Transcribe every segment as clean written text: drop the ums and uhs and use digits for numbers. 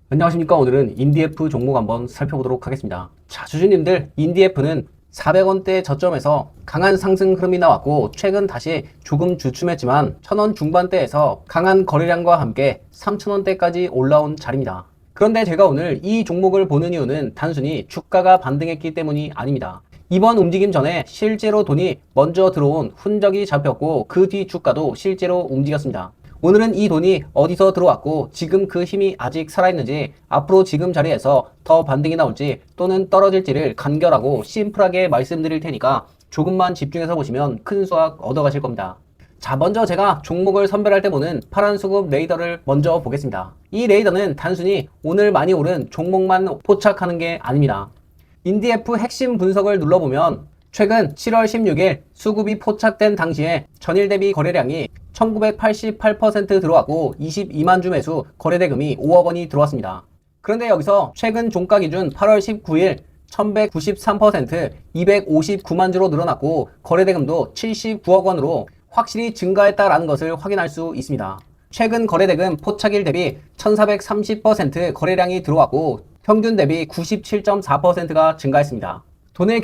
안녕하십니까. 오늘은 인디에프 종목 한번 살펴보도록 하겠습니다. 자, 주주님들, 인디에프는 400원대 저점에서 강한 상승 흐름이 나왔고 최근 다시 조금 주춤했지만 1000원 중반대에서 강한 거래량과 함께 3000원대까지 올라온 자리입니다. 그런데 제가 오늘 이 종목을 보는 이유는 단순히 주가가 반등했기 때문이 아닙니다. 이번 움직임 전에 실제로 돈이 먼저 들어온 흔적이 잡혔고 그 뒤 주가도 실제로 움직였습니다. 오늘은 이 돈이 어디서 들어왔고 지금 그 힘이 아직 살아있는지, 앞으로 지금 자리에서 더 반등이 나올지 또는 떨어질지를 간결하고 심플하게 말씀드릴 테니까 조금만 집중해서 보시면 큰 수확 얻어가실 겁니다. 자, 먼저 제가 종목을 선별할 때 보는 파란 수급 레이더를 먼저 보겠습니다. 이 레이더는 단순히 오늘 많이 오른 종목만 포착하는 게 아닙니다. 인디에프 핵심 분석을 눌러보면 최근 7월 16일 수급이 포착된 당시에 전일 대비 거래량이 1988% 들어왔고 22만 주 매수 거래대금이 5억 원이 들어왔습니다. 그런데 여기서 최근 종가 기준 8월 19일 1193% 259만 주로 늘어났고 거래대금도 79억 원으로 확실히 증가했다라는 것을 확인할 수 있습니다. 최근 거래대금 포착일 대비 1430% 거래량이 들어왔고 평균 대비 97.4%가 증가했습니다. 돈의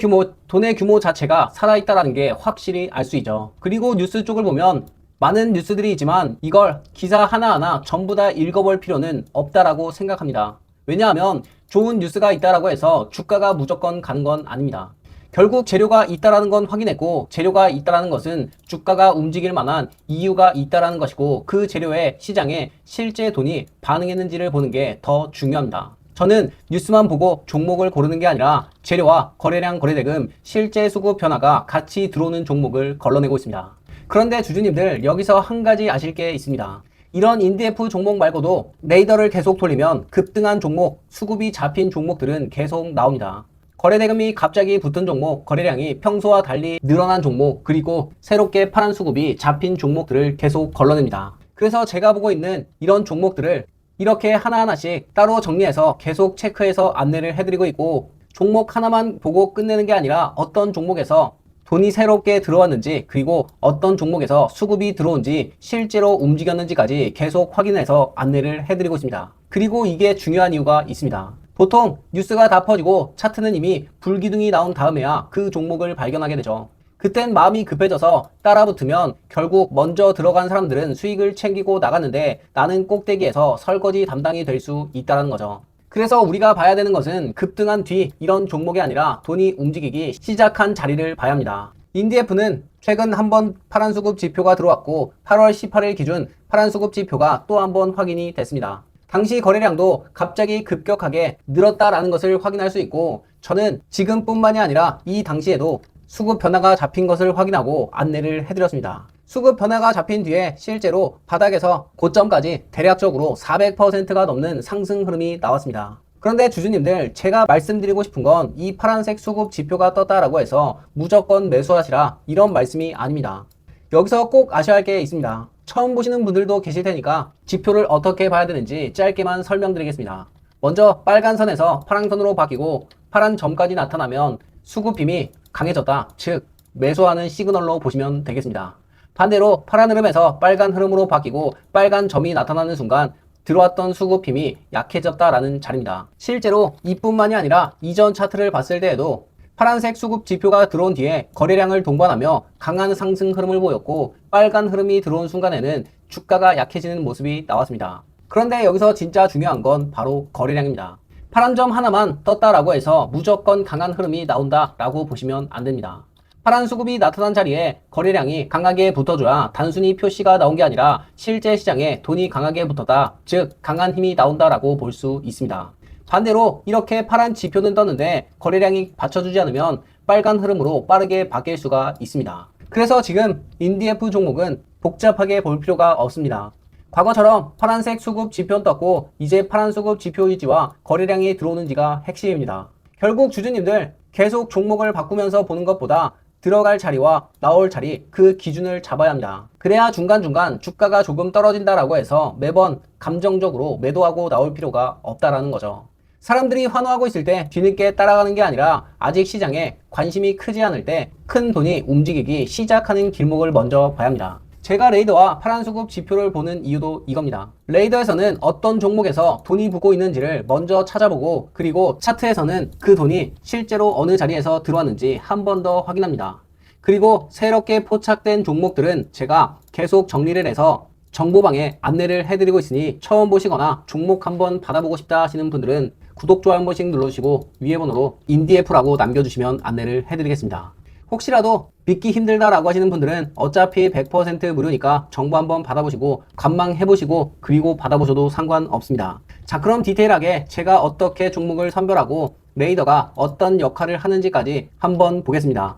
규모 자체가 살아있다는 게 확실히 알 수 있죠. 그리고 뉴스 쪽을 보면 많은 뉴스들이 있지만 이걸 기사 하나하나 전부 다 읽어볼 필요는 없다라고 생각합니다. 왜냐하면 좋은 뉴스가 있다라고 해서 주가가 무조건 가는 건 아닙니다. 결국 재료가 있다라는 건 확인했고 재료가 있다라는 것은 주가가 움직일 만한 이유가 있다라는 것이고 그 재료의 시장에 실제 돈이 반응했는지를 보는 게 더 중요합니다. 저는 뉴스만 보고 종목을 고르는 게 아니라 재료와 거래량, 거래대금, 실제 수급 변화가 같이 들어오는 종목을 걸러내고 있습니다. 그런데 주주님들, 여기서 한 가지 아실 게 있습니다. 이런 인디에프 종목 말고도 레이더를 계속 돌리면 급등한 종목, 수급이 잡힌 종목들은 계속 나옵니다. 거래대금이 갑자기 붙은 종목, 거래량이 평소와 달리 늘어난 종목, 그리고 새롭게 파란 수급이 잡힌 종목들을 계속 걸러냅니다. 그래서 제가 보고 있는 이런 종목들을 이렇게 하나하나씩 따로 정리해서 계속 체크해서 안내를 해드리고 있고, 종목 하나만 보고 끝내는 게 아니라 어떤 종목에서 돈이 새롭게 들어왔는지, 그리고 어떤 종목에서 수급이 들어온지 실제로 움직였는지까지 계속 확인해서 안내를 해드리고 있습니다. 그리고 이게 중요한 이유가 있습니다. 보통 뉴스가 다 퍼지고 차트는 이미 불기둥이 나온 다음에야 그 종목을 발견하게 되죠. 그땐 마음이 급해져서 따라붙으면 결국 먼저 들어간 사람들은 수익을 챙기고 나갔는데 나는 꼭대기에서 설거지 담당이 될 수 있다는 거죠. 그래서 우리가 봐야 되는 것은 급등한 뒤 이런 종목이 아니라 돈이 움직이기 시작한 자리를 봐야 합니다. 인디에프는 최근 한번 파란 수급 지표가 들어왔고 8월 18일 기준 파란 수급 지표가 또 한번 확인이 됐습니다. 당시 거래량도 갑자기 급격하게 늘었다라는 것을 확인할 수 있고, 저는 지금뿐만이 아니라 이 당시에도 수급 변화가 잡힌 것을 확인하고 안내를 해드렸습니다. 수급 변화가 잡힌 뒤에 실제로 바닥에서 고점까지 대략적으로 400%가 넘는 상승 흐름이 나왔습니다. 그런데 주주님들, 제가 말씀드리고 싶은 건 이 파란색 수급 지표가 떴다라고 해서 무조건 매수하시라 이런 말씀이 아닙니다. 여기서 꼭 아셔야 할 게 있습니다. 처음 보시는 분들도 계실 테니까 지표를 어떻게 봐야 되는지 짧게만 설명드리겠습니다. 먼저 빨간 선에서 파란 선으로 바뀌고 파란 점까지 나타나면 수급 힘이 강해졌다, 즉 매수하는 시그널로 보시면 되겠습니다. 반대로 파란 흐름에서 빨간 흐름으로 바뀌고 빨간 점이 나타나는 순간 들어왔던 수급 힘이 약해졌다라는 자리입니다. 실제로 이뿐만이 아니라 이전 차트를 봤을 때에도 파란색 수급 지표가 들어온 뒤에 거래량을 동반하며 강한 상승 흐름을 보였고 빨간 흐름이 들어온 순간에는 주가가 약해지는 모습이 나왔습니다. 그런데 여기서 진짜 중요한 건 바로 거래량입니다. 파란 점 하나만 떴다라고 해서 무조건 강한 흐름이 나온다라고 보시면 안 됩니다. 파란 수급이 나타난 자리에 거래량이 강하게 붙어줘야 단순히 표시가 나온 게 아니라 실제 시장에 돈이 강하게 붙었다, 즉 강한 힘이 나온다라고 볼 수 있습니다. 반대로 이렇게 파란 지표는 떴는데 거래량이 받쳐주지 않으면 빨간 흐름으로 빠르게 바뀔 수가 있습니다. 그래서 지금 인디에프 종목은 복잡하게 볼 필요가 없습니다. 과거처럼 파란색 수급 지표 떴고 이제 파란 수급 지표 유지와 거래량이 들어오는지가 핵심입니다. 결국 주주님들, 계속 종목을 바꾸면서 보는 것보다 들어갈 자리와 나올 자리, 그 기준을 잡아야 합니다. 그래야 중간중간 주가가 조금 떨어진다라고 해서 매번 감정적으로 매도하고 나올 필요가 없다라는 거죠. 사람들이 환호하고 있을 때 뒤늦게 따라가는 게 아니라 아직 시장에 관심이 크지 않을 때 큰 돈이 움직이기 시작하는 길목을 먼저 봐야 합니다. 제가 레이더와 파란 수급 지표를 보는 이유도 이겁니다. 레이더에서는 어떤 종목에서 돈이 붙고 있는지를 먼저 찾아보고, 그리고 차트에서는 그 돈이 실제로 어느 자리에서 들어왔는지 한 번 더 확인합니다. 그리고 새롭게 포착된 종목들은 제가 계속 정리를 해서 정보방에 안내를 해드리고 있으니, 처음 보시거나 종목 한번 받아보고 싶다 하시는 분들은 구독, 좋아요 한 번씩 눌러주시고 위에 번호로 인디애프라고 남겨주시면 안내를 해드리겠습니다. 혹시라도 믿기 힘들다라고 하시는 분들은 어차피 100% 무료니까 정보 한번 받아보시고 관망해보시고 그리고 받아보셔도 상관없습니다. 자, 그럼 디테일하게 제가 어떻게 종목을 선별하고 레이더가 어떤 역할을 하는지까지 한번 보겠습니다.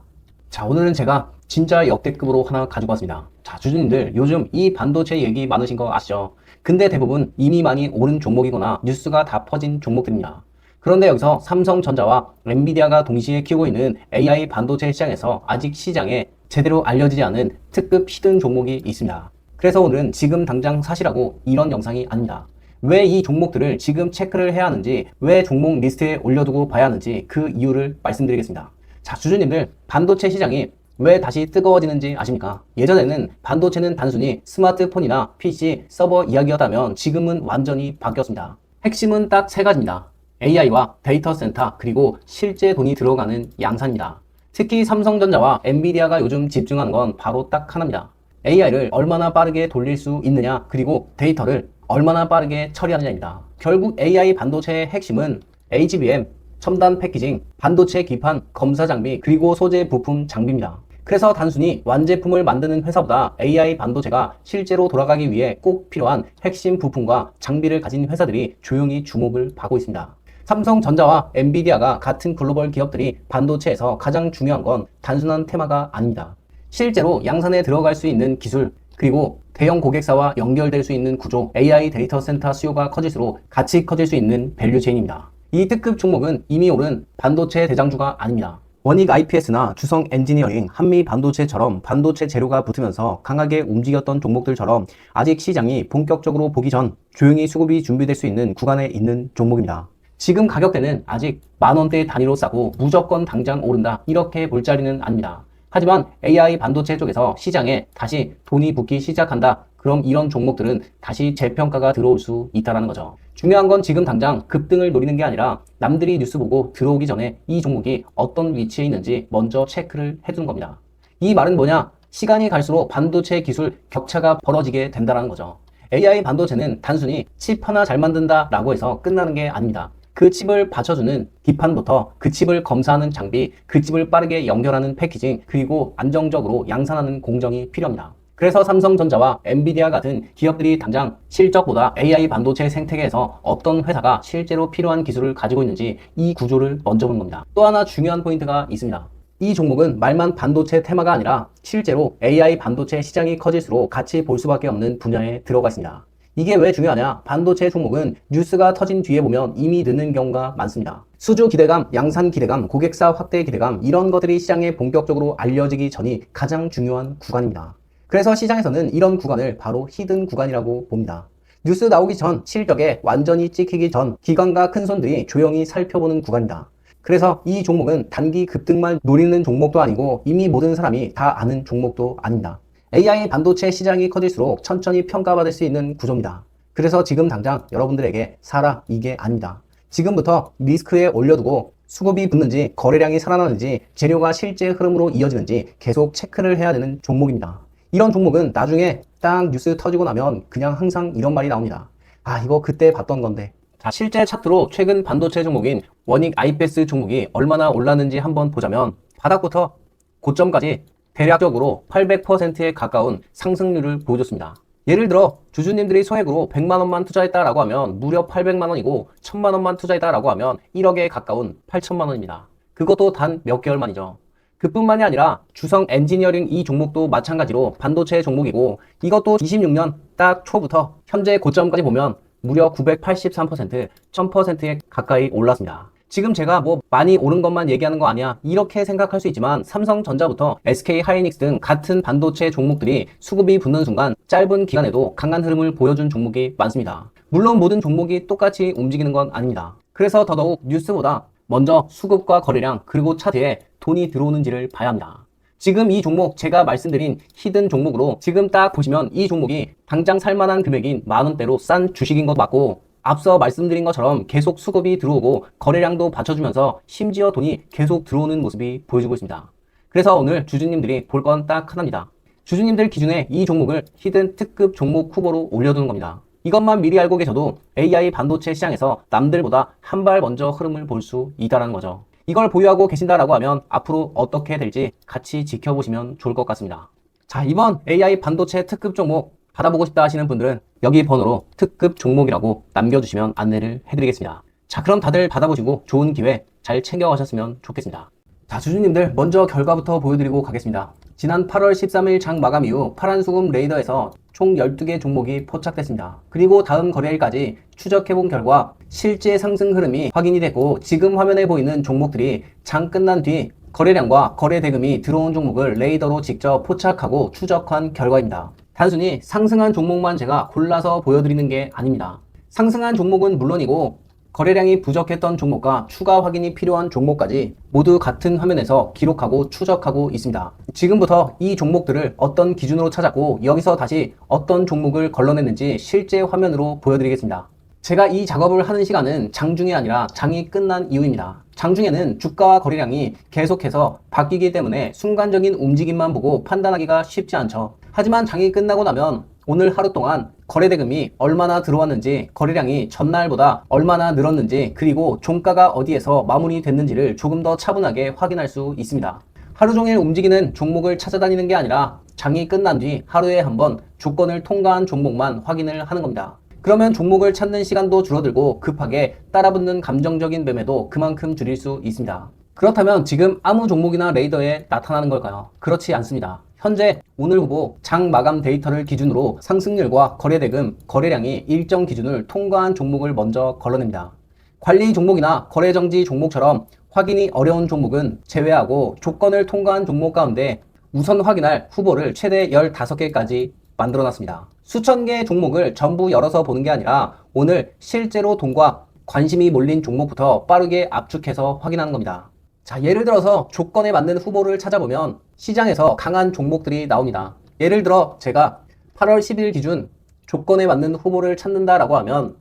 자, 오늘은 제가 진짜 역대급으로 하나 가지고 왔습니다. 자, 주주님들 요즘 이 반도체 얘기 많으신 거 아시죠? 근데 대부분 이미 많이 오른 종목이거나 뉴스가 다 퍼진 종목들입니다. 그런데 여기서 삼성전자와 엔비디아가 동시에 키우고 있는 AI 반도체 시장에서 아직 시장에 제대로 알려지지 않은 특급 히든 종목이 있습니다. 그래서 오늘은 지금 당장 사시라고 이런 영상이 아닙니다. 왜 이 종목들을 지금 체크를 해야 하는지, 왜 종목 리스트에 올려두고 봐야 하는지 그 이유를 말씀드리겠습니다. 자, 주주님들, 반도체 시장이 왜 다시 뜨거워지는지 아십니까? 예전에는 반도체는 단순히 스마트폰이나 PC, 서버 이야기였다면 지금은 완전히 바뀌었습니다. 핵심은 딱 세 가지입니다. AI와 데이터 센터, 그리고 실제 돈이 들어가는 양산입니다. 특히 삼성전자와 엔비디아가 요즘 집중하는 건 바로 딱 하나입니다. AI를 얼마나 빠르게 돌릴 수 있느냐, 그리고 데이터를 얼마나 빠르게 처리하느냐입니다. 결국 AI 반도체의 핵심은 HBM, 첨단 패키징, 반도체 기판, 검사 장비, 그리고 소재 부품 장비입니다. 그래서 단순히 완제품을 만드는 회사보다 AI 반도체가 실제로 돌아가기 위해 꼭 필요한 핵심 부품과 장비를 가진 회사들이 조용히 주목을 받고 있습니다. 삼성전자와 엔비디아가 같은 글로벌 기업들이 반도체에서 가장 중요한 건 단순한 테마가 아닙니다. 실제로 양산에 들어갈 수 있는 기술, 그리고 대형 고객사와 연결될 수 있는 구조, AI 데이터 센터 수요가 커질수록 같이 커질 수 있는 밸류체인입니다. 이 특급 종목은 이미 오른 반도체 대장주가 아닙니다. 원익 IPS나 주성 엔지니어링, 한미 반도체처럼 반도체 재료가 붙으면서 강하게 움직였던 종목들처럼 아직 시장이 본격적으로 보기 전 조용히 수급이 준비될 수 있는 구간에 있는 종목입니다. 지금 가격대는 아직 만원대 단위로 싸고 무조건 당장 오른다, 이렇게 볼 자리는 아닙니다. 하지만 AI 반도체 쪽에서 시장에 다시 돈이 붙기 시작한다, 그럼 이런 종목들은 다시 재평가가 들어올 수 있다는 거죠. 중요한 건 지금 당장 급등을 노리는 게 아니라 남들이 뉴스 보고 들어오기 전에 이 종목이 어떤 위치에 있는지 먼저 체크를 해두는 겁니다. 이 말은 뭐냐? 시간이 갈수록 반도체 기술 격차가 벌어지게 된다는 거죠. AI 반도체는 단순히 칩 하나 잘 만든다라고 해서 끝나는 게 아닙니다. 그 칩을 받쳐주는 기판부터 그 칩을 검사하는 장비, 그 칩을 빠르게 연결하는 패키징, 그리고 안정적으로 양산하는 공정이 필요합니다. 그래서 삼성전자와 엔비디아 같은 기업들이 당장 실적보다 AI 반도체 생태계에서 어떤 회사가 실제로 필요한 기술을 가지고 있는지 이 구조를 먼저 보는 겁니다. 또 하나 중요한 포인트가 있습니다. 이 종목은 말만 반도체 테마가 아니라 실제로 AI 반도체 시장이 커질수록 같이 볼 수밖에 없는 분야에 들어가 있습니다. 이게 왜 중요하냐? 반도체 종목은 뉴스가 터진 뒤에 보면 이미 늦는 경우가 많습니다. 수주 기대감, 양산 기대감, 고객사 확대 기대감, 이런 것들이 시장에 본격적으로 알려지기 전이 가장 중요한 구간입니다. 그래서 시장에서는 이런 구간을 바로 히든 구간이라고 봅니다. 뉴스 나오기 전, 실적에 완전히 찍히기 전 기관과 큰손들이 조용히 살펴보는 구간이다. 그래서 이 종목은 단기 급등만 노리는 종목도 아니고 이미 모든 사람이 다 아는 종목도 아닙니다. AI 반도체 시장이 커질수록 천천히 평가받을 수 있는 구조입니다. 그래서 지금 당장 여러분들에게 사라, 이게 아닙니다. 지금부터 리스크에 올려두고 수급이 붙는지, 거래량이 살아나는지, 재료가 실제 흐름으로 이어지는지 계속 체크를 해야 되는 종목입니다. 이런 종목은 나중에 딱 뉴스 터지고 나면 그냥 항상 이런 말이 나옵니다. 아, 이거 그때 봤던 건데. 자, 실제 차트로 최근 반도체 종목인 원익 IPS 종목이 얼마나 올랐는지 한번 보자면 바닥부터 고점까지 대략적으로 800%에 가까운 상승률을 보여줬습니다. 예를 들어 주주님들이 소액으로 100만원만 투자했다라고 하면 무려 800만원이고 1000만원만 투자했다라고 하면 1억에 가까운 8천만원입니다. 그것도 단 몇 개월 만이죠. 그뿐만이 아니라 주성 엔지니어링 이 종목도 마찬가지로 반도체 종목이고 이것도 26년 딱 초부터 현재 고점까지 보면 무려 983%, 1000%에 가까이 올랐습니다. 지금 제가 뭐 많이 오른 것만 얘기하는 거 아니야, 이렇게 생각할 수 있지만 삼성전자부터 SK 하이닉스 등 같은 반도체 종목들이 수급이 붙는 순간 짧은 기간에도 강한 흐름을 보여준 종목이 많습니다. 물론 모든 종목이 똑같이 움직이는 건 아닙니다. 그래서 더더욱 뉴스보다 먼저 수급과 거래량, 그리고 차트에 돈이 들어오는지를 봐야 합니다. 지금 이 종목 제가 말씀드린 히든 종목으로 지금 딱 보시면 이 종목이 당장 살만한 금액인 만원대로 싼 주식인 것 맞고, 앞서 말씀드린 것처럼 계속 수급이 들어오고 거래량도 받쳐주면서 심지어 돈이 계속 들어오는 모습이 보여주고 있습니다. 그래서 오늘 주주님들이 볼 건 딱 하나입니다. 주주님들 기준에 이 종목을 히든 특급 종목 후보로 올려두는 겁니다. 이것만 미리 알고 계셔도 AI 반도체 시장에서 남들보다 한 발 먼저 흐름을 볼 수 있다는 거죠. 이걸 보유하고 계신다라고 하면 앞으로 어떻게 될지 같이 지켜보시면 좋을 것 같습니다. 자, 이번 AI 반도체 특급 종목 받아보고 싶다 하시는 분들은 여기 번호로 특급 종목이라고 남겨주시면 안내를 해드리겠습니다. 자, 그럼 다들 받아보시고 좋은 기회 잘 챙겨가셨으면 좋겠습니다. 자, 주주님들 먼저 결과부터 보여드리고 가겠습니다. 지난 8월 13일 장 마감 이후 파란수금 레이더에서 총 12개 종목이 포착됐습니다. 그리고 다음 거래일까지 추적해본 결과 실제 상승 흐름이 확인이 됐고, 지금 화면에 보이는 종목들이 장 끝난 뒤 거래량과 거래 대금이 들어온 종목을 레이더로 직접 포착하고 추적한 결과입니다. 단순히 상승한 종목만 제가 골라서 보여드리는 게 아닙니다. 상승한 종목은 물론이고 거래량이 부족했던 종목과 추가 확인이 필요한 종목까지 모두 같은 화면에서 기록하고 추적하고 있습니다. 지금부터 이 종목들을 어떤 기준으로 찾았고 여기서 다시 어떤 종목을 걸러냈는지 실제 화면으로 보여드리겠습니다. 제가 이 작업을 하는 시간은 장중이 아니라 장이 끝난 이후입니다. 장중에는 주가와 거래량이 계속해서 바뀌기 때문에 순간적인 움직임만 보고 판단하기가 쉽지 않죠. 하지만 장이 끝나고 나면 오늘 하루 동안 거래대금이 얼마나 들어왔는지, 거래량이 전날보다 얼마나 늘었는지, 그리고 종가가 어디에서 마무리됐는지를 조금 더 차분하게 확인할 수 있습니다. 하루 종일 움직이는 종목을 찾아다니는 게 아니라 장이 끝난 뒤 하루에 한번 조건을 통과한 종목만 확인을 하는 겁니다. 그러면 종목을 찾는 시간도 줄어들고 급하게 따라붙는 감정적인 매매도 그만큼 줄일 수 있습니다. 그렇다면 지금 아무 종목이나 레이더에 나타나는 걸까요? 그렇지 않습니다. 현재 오늘 후보 장 마감 데이터를 기준으로 상승률과 거래대금, 거래량이 일정 기준을 통과한 종목을 먼저 걸러냅니다. 관리 종목이나 거래정지 종목처럼 확인이 어려운 종목은 제외하고 조건을 통과한 종목 가운데 우선 확인할 후보를 최대 15개까지 만들어놨습니다. 수천 개의 종목을 전부 열어서 보는 게 아니라 오늘 실제로 돈과 관심이 몰린 종목부터 빠르게 압축해서 확인하는 겁니다. 자, 예를 들어서 조건에 맞는 후보를 찾아보면 시장에서 강한 종목들이 나옵니다. 예를 들어 제가 8월 10일 기준 조건에 맞는 후보를 찾는다라고 하면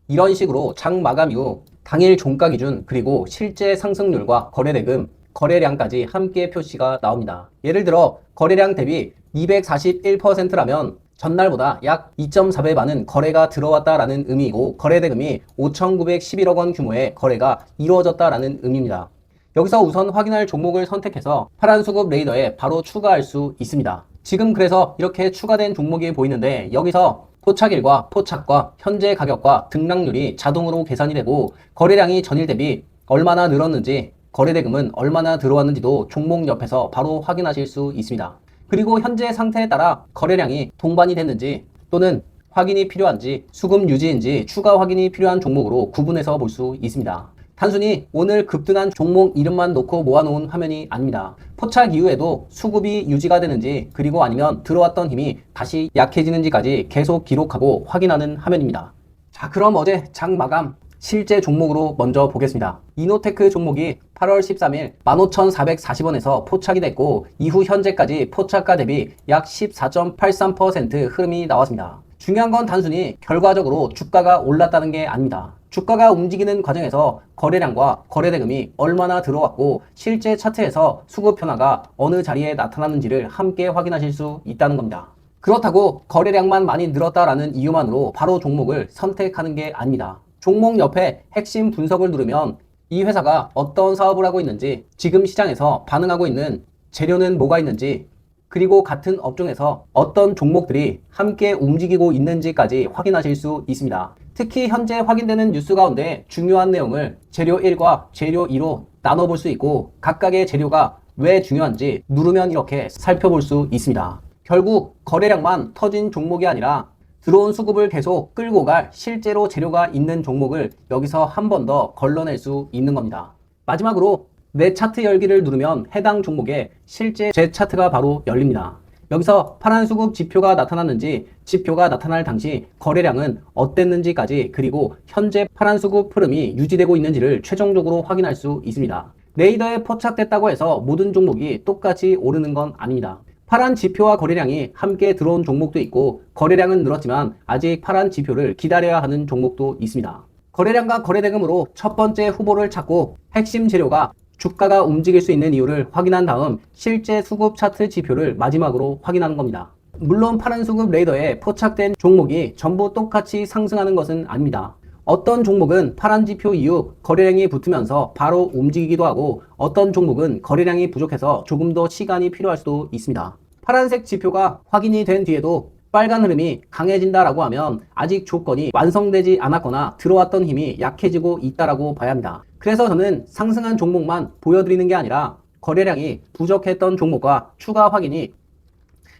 이런 식으로 장 마감 이후 당일 종가 기준, 그리고 실제 상승률과 거래대금, 거래량까지 함께 표시가 나옵니다. 예를 들어 거래량 대비 241%라면 전날보다 약 2.4배 많은 거래가 들어왔다라는 의미이고, 거래대금이 5,911억 원 규모의 거래가 이루어졌다라는 의미입니다. 여기서 우선 확인할 종목을 선택해서 파란수급 레이더에 바로 추가할 수 있습니다. 지금 그래서 이렇게 추가된 종목이 보이는데 여기서 포착일과 포착과 현재 가격과 등락률이 자동으로 계산이 되고 거래량이 전일 대비 얼마나 늘었는지, 거래대금은 얼마나 들어왔는지도 종목 옆에서 바로 확인하실 수 있습니다. 그리고 현재 상태에 따라 거래량이 동반이 됐는지 또는 확인이 필요한지, 수급 유지인지 추가 확인이 필요한 종목으로 구분해서 볼 수 있습니다. 단순히 오늘 급등한 종목 이름만 놓고 모아놓은 화면이 아닙니다. 포착 이후에도 수급이 유지가 되는지, 그리고 아니면 들어왔던 힘이 다시 약해지는지까지 계속 기록하고 확인하는 화면입니다. 자, 그럼 어제 장 마감 실제 종목으로 먼저 보겠습니다. 이노테크 종목이 8월 13일 15,440원에서 포착이 됐고 이후 현재까지 포착가 대비 약 14.83% 흐름이 나왔습니다. 중요한 건 단순히 결과적으로 주가가 올랐다는 게 아닙니다. 주가가 움직이는 과정에서 거래량과 거래대금이 얼마나 들어왔고 실제 차트에서 수급 변화가 어느 자리에 나타났는지를 함께 확인하실 수 있다는 겁니다. 그렇다고 거래량만 많이 늘었다라는 이유만으로 바로 종목을 선택하는 게 아닙니다. 종목 옆에 핵심 분석을 누르면 이 회사가 어떤 사업을 하고 있는지, 지금 시장에서 반응하고 있는 재료는 뭐가 있는지, 그리고 같은 업종에서 어떤 종목들이 함께 움직이고 있는지까지 확인하실 수 있습니다. 특히 현재 확인되는 뉴스 가운데 중요한 내용을 재료 1과 재료 2로 나눠볼 수 있고 각각의 재료가 왜 중요한지 누르면 이렇게 살펴볼 수 있습니다. 결국 거래량만 터진 종목이 아니라 들어온 수급을 계속 끌고 갈 실제로 재료가 있는 종목을 여기서 한 번 더 걸러낼 수 있는 겁니다. 마지막으로 내 차트 열기를 누르면 해당 종목의 실제 제 차트가 바로 열립니다. 여기서 파란 수급 지표가 나타났는지, 지표가 나타날 당시 거래량은 어땠는지까지, 그리고 현재 파란 수급 흐름이 유지되고 있는지를 최종적으로 확인할 수 있습니다. 레이더에 포착됐다고 해서 모든 종목이 똑같이 오르는 건 아닙니다. 파란 지표와 거래량이 함께 들어온 종목도 있고 거래량은 늘었지만 아직 파란 지표를 기다려야 하는 종목도 있습니다. 거래량과 거래대금으로 첫 번째 후보를 찾고 핵심 재료가 주가가 움직일 수 있는 이유를 확인한 다음 실제 수급 차트 지표를 마지막으로 확인하는 겁니다. 물론 파란 수급 레이더에 포착된 종목이 전부 똑같이 상승하는 것은 아닙니다. 어떤 종목은 파란 지표 이후 거래량이 붙으면서 바로 움직이기도 하고 어떤 종목은 거래량이 부족해서 조금 더 시간이 필요할 수도 있습니다. 파란색 지표가 확인이 된 뒤에도 빨간 흐름이 강해진다라고 하면 아직 조건이 완성되지 않았거나 들어왔던 힘이 약해지고 있다라고 봐야 합니다. 그래서 저는 상승한 종목만 보여드리는 게 아니라 거래량이 부족했던 종목과 추가 확인이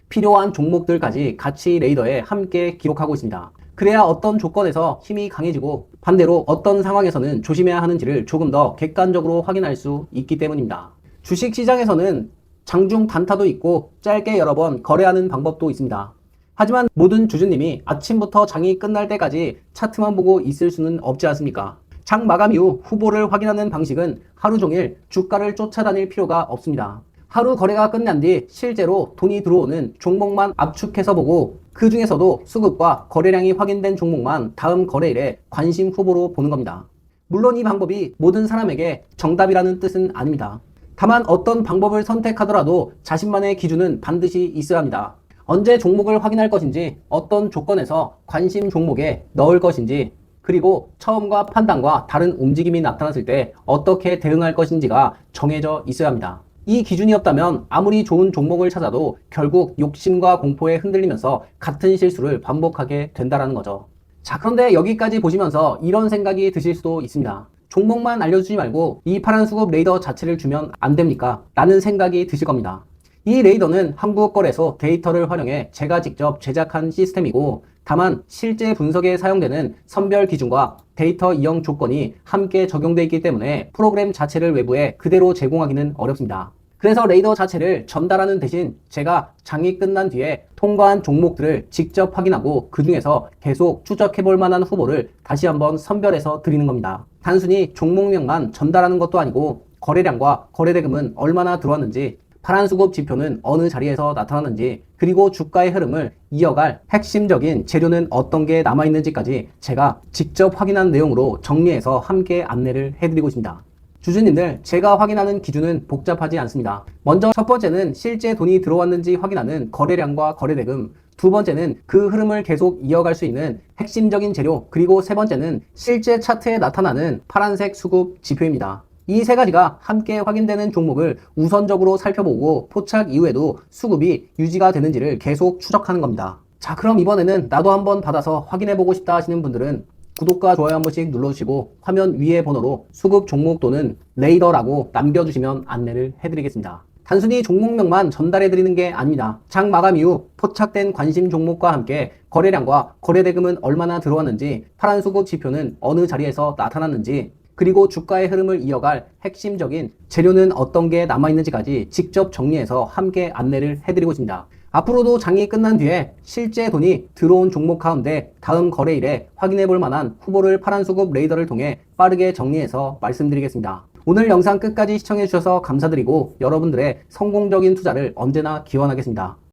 필요한 종목들까지 같이 레이더에 함께 기록하고 있습니다. 그래야 어떤 조건에서 힘이 강해지고 반대로 어떤 상황에서는 조심해야 하는지를 조금 더 객관적으로 확인할 수 있기 때문입니다. 주식시장에서는 장중 단타도 있고 짧게 여러 번 거래하는 방법도 있습니다. 하지만 모든 주주님이 아침부터 장이 끝날 때까지 차트만 보고 있을 수는 없지 않습니까? 장 마감 이후 후보를 확인하는 방식은 하루 종일 주가를 쫓아다닐 필요가 없습니다. 하루 거래가 끝난 뒤 실제로 돈이 들어오는 종목만 압축해서 보고 그 중에서도 수급과 거래량이 확인된 종목만 다음 거래일에 관심 후보로 보는 겁니다. 물론 이 방법이 모든 사람에게 정답이라는 뜻은 아닙니다. 다만 어떤 방법을 선택하더라도 자신만의 기준은 반드시 있어야 합니다. 언제 종목을 확인할 것인지, 어떤 조건에서 관심 종목에 넣을 것인지, 그리고 처음과 판단과 다른 움직임이 나타났을 때 어떻게 대응할 것인지가 정해져 있어야 합니다. 이 기준이 없다면 아무리 좋은 종목을 찾아도 결국 욕심과 공포에 흔들리면서 같은 실수를 반복하게 된다는 거죠. 자, 그런데 여기까지 보시면서 이런 생각이 드실 수도 있습니다. 종목만 알려주지 말고 이 파란 수급 레이더 자체를 주면 안 됩니까? 라는 생각이 드실 겁니다. 이 레이더는 한국거래소 데이터를 활용해 제가 직접 제작한 시스템이고 다만 실제 분석에 사용되는 선별 기준과 데이터 이용 조건이 함께 적용되어 있기 때문에 프로그램 자체를 외부에 그대로 제공하기는 어렵습니다. 그래서 레이더 자체를 전달하는 대신 제가 장이 끝난 뒤에 통과한 종목들을 직접 확인하고 그 중에서 계속 추적해 볼 만한 후보를 다시 한번 선별해서 드리는 겁니다. 단순히 종목명만 전달하는 것도 아니고 거래량과 거래대금은 얼마나 들어왔는지, 파란 수급 지표는 어느 자리에서 나타났는지, 그리고 주가의 흐름을 이어갈 핵심적인 재료는 어떤 게 남아있는지까지 제가 직접 확인한 내용으로 정리해서 함께 안내를 해드리고 있습니다. 주주님들, 제가 확인하는 기준은 복잡하지 않습니다. 먼저 첫 번째는 실제 돈이 들어왔는지 확인하는 거래량과 거래대금, 두 번째는 그 흐름을 계속 이어갈 수 있는 핵심적인 재료, 그리고 세 번째는 실제 차트에 나타나는 파란색 수급 지표입니다. 이 세 가지가 함께 확인되는 종목을 우선적으로 살펴보고 포착 이후에도 수급이 유지가 되는지를 계속 추적하는 겁니다. 자, 그럼 이번에는 나도 한번 받아서 확인해보고 싶다 하시는 분들은 구독과 좋아요 한 번씩 눌러주시고 화면 위의 번호로 수급 종목 또는 레이더라고 남겨주시면 안내를 해드리겠습니다. 단순히 종목명만 전달해드리는 게 아닙니다. 장 마감 이후 포착된 관심 종목과 함께 거래량과 거래대금은 얼마나 들어왔는지, 파란 수급 지표는 어느 자리에서 나타났는지, 그리고 주가의 흐름을 이어갈 핵심적인 재료는 어떤 게 남아있는지까지 직접 정리해서 함께 안내를 해드리고 있습니다. 앞으로도 장이 끝난 뒤에 실제 돈이 들어온 종목 가운데 다음 거래일에 확인해 볼 만한 후보를 파란 수급 레이더를 통해 빠르게 정리해서 말씀드리겠습니다. 오늘 영상 끝까지 시청해 주셔서 감사드리고 여러분들의 성공적인 투자를 언제나 기원하겠습니다.